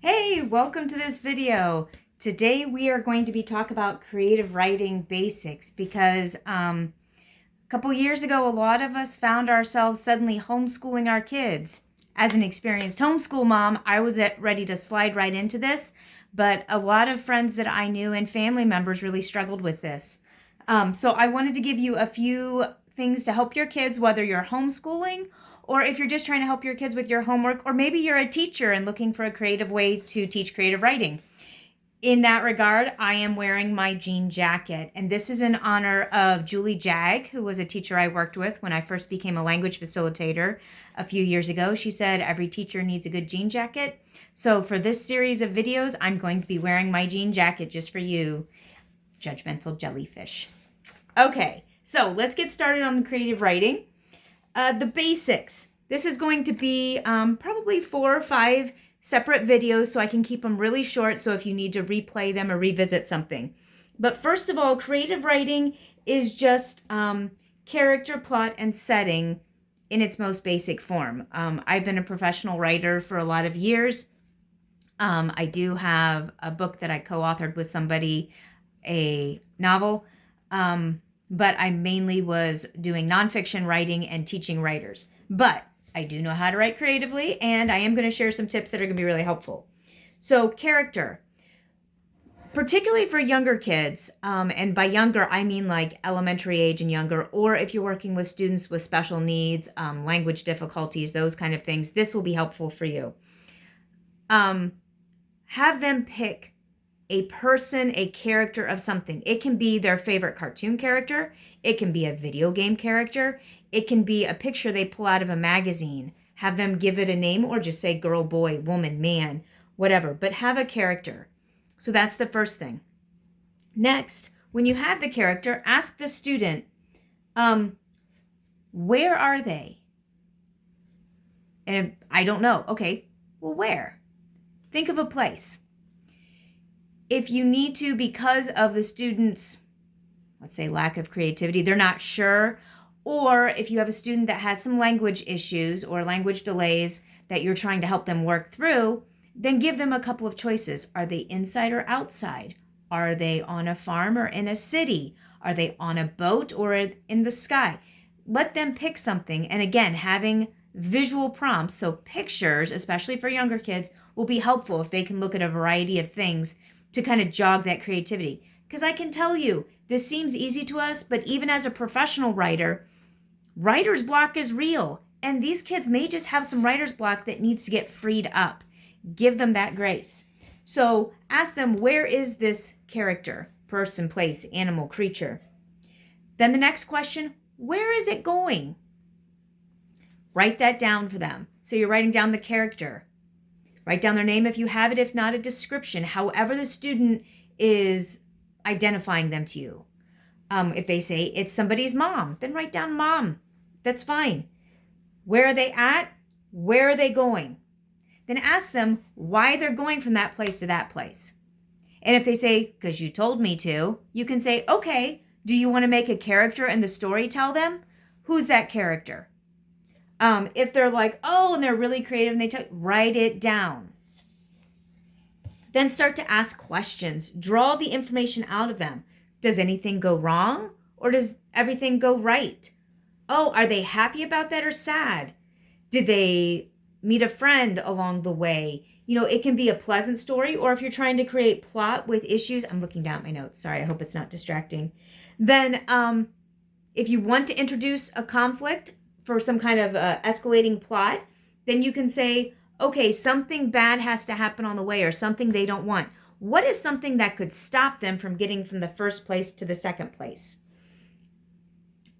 Hey, welcome to this video. Today we are going to be talking about creative writing basics because a couple years ago, a lot of us found ourselves suddenly homeschooling our kids. As an experienced homeschool mom, I was ready to slide right into this, but a lot of friends that I knew and family members really struggled with this. So I wanted to give you a few things to help your kids, whether you're homeschooling or if you're just trying to help your kids with your homework, or maybe you're a teacher and looking for a creative way to teach creative writing. In that regard, I am wearing my jean jacket, and this is in honor of Julie Jag, who was a teacher I worked with when I first became a language facilitator a few years ago. She said every teacher needs a good jean jacket. So for this series of videos, I'm going to be wearing my jean jacket just for you, judgmental jellyfish. Okay, so let's get started on the creative writing. The basics. This is going to be probably 4 or 5 separate videos so I can keep them really short so if you need to replay them or revisit something. But first of all, creative writing is just character, plot, and setting in its most basic form. I've been a professional writer for a lot of years. I do have a book that I co-authored with somebody, a novel. But I mainly was doing nonfiction writing and teaching writers. But I do know how to write creatively, and I am going to share some tips that are going to be really helpful. So character, particularly for younger kids, and by younger, I mean like elementary age and younger, or if you're working with students with special needs, language difficulties, those kind of things, this will be helpful for you. Have them pick a person, a character of something. It can be their favorite cartoon character. It can be a video game character. It can be a picture they pull out of a magazine. Have them give it a name or just say girl, boy, woman, man, whatever, but have a character. So that's the first thing. Next, when you have the character, ask the student, where are they? And I don't know. Okay, well, where? Think of a place. If you need to, because of the student's, let's say, lack of creativity, they're not sure, or if you have a student that has some language issues or language delays that you're trying to help them work through, then give them a couple of choices. Are they inside or outside? Are they on a farm or in a city? Are they on a boat or in the sky? Let them pick something. And again, having visual prompts, so pictures, especially for younger kids, will be helpful if they can look at a variety of things to kind of jog that creativity. Because I can tell you, this seems easy to us, but even as a professional writer, writer's block is real. And these kids may just have some writer's block that needs to get freed up. Give them that grace. So ask them, where is this character, person, place, animal, creature? Then the next question, where is it going? Write that down for them. So you're writing down the character. Write down their name if you have it, if not a description, however the student is identifying them to you. If they say it's somebody's mom, then write down mom. That's fine. Where are they at? Where are they going? Then ask them why they're going from that place to that place. And if they say, because you told me to, you can say, okay, do you want to make a character in the story tell them? Who's that character? If they're like, oh, and they're really creative and write it down. Then start to ask questions. Draw the information out of them. Does anything go wrong or does everything go right? Oh, are they happy about that or sad? Did they meet a friend along the way? You know, it can be a pleasant story, or if you're trying to create plot with issues, I'm looking down at my notes. Sorry, I hope it's not distracting. Then if you want to introduce a conflict for some kind of escalating plot, then you can say, okay, something bad has to happen on the way or something they don't want. What is something that could stop them from getting from the first place to the second place?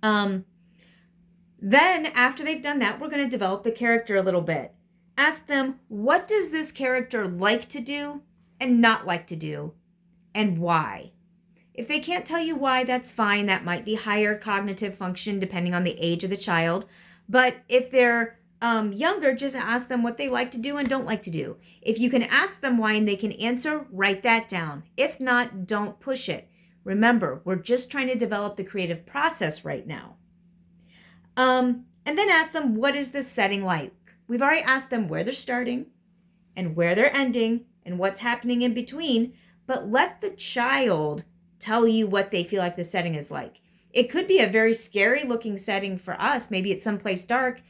Then after they've done that, we're going to develop the character a little bit. Ask them, what does this character like to do and not like to do, and why? If they can't tell you why, that's fine. That might be higher cognitive function depending on the age of the child. But if they're younger, just ask them what they like to do and don't like to do. If you can ask them why and they can answer, write that down. If not, don't push it. Remember, we're just trying to develop the creative process right now. And then ask them, what is the setting like? We've already asked them where they're starting and where they're ending and what's happening in between, but let the child tell you what they feel like the setting is like. It could be a very scary looking setting for us. Maybe it's someplace dark,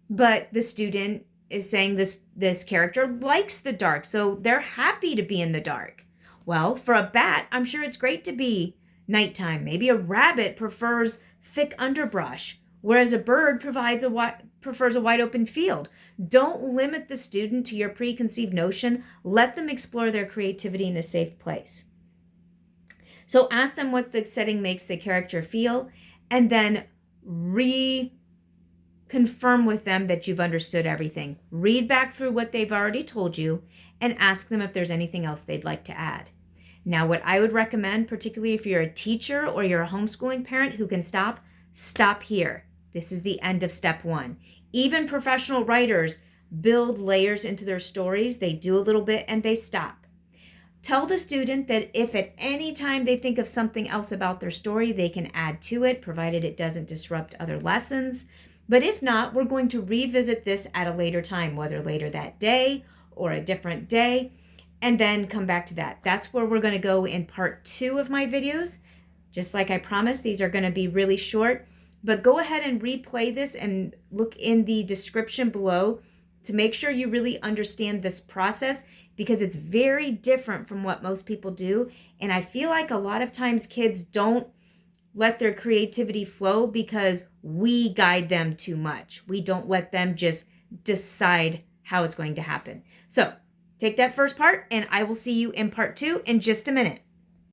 but the student is saying this character likes the dark, so they're happy to be in the dark. Well, for a bat, I'm sure it's great to be nighttime. Maybe a rabbit prefers thick underbrush, whereas a bird prefers a wide open field. Don't limit the student to your preconceived notion. Let them explore their creativity in a safe place. So ask them what the setting makes the character feel, and then confirm with them that you've understood everything. Read back through what they've already told you and ask them if there's anything else they'd like to add. Now, what I would recommend, particularly if you're a teacher or you're a homeschooling parent who can stop here. This is the end of step 1. Even professional writers build layers into their stories. They do a little bit and they stop. Tell the student that if at any time they think of something else about their story, they can add to it, provided it doesn't disrupt other lessons. But if not, we're going to revisit this at a later time, whether later that day or a different day, and then come back to that. That's where we're going to go in part 2 of my videos. Just like I promised, these are going to be really short, but go ahead and replay this and look in the description below to make sure you really understand this process, because it's very different from what most people do. And I feel like a lot of times kids don't let their creativity flow because we guide them too much. We don't let them just decide how it's going to happen. So take that first part, and I will see you in part 2 in just a minute.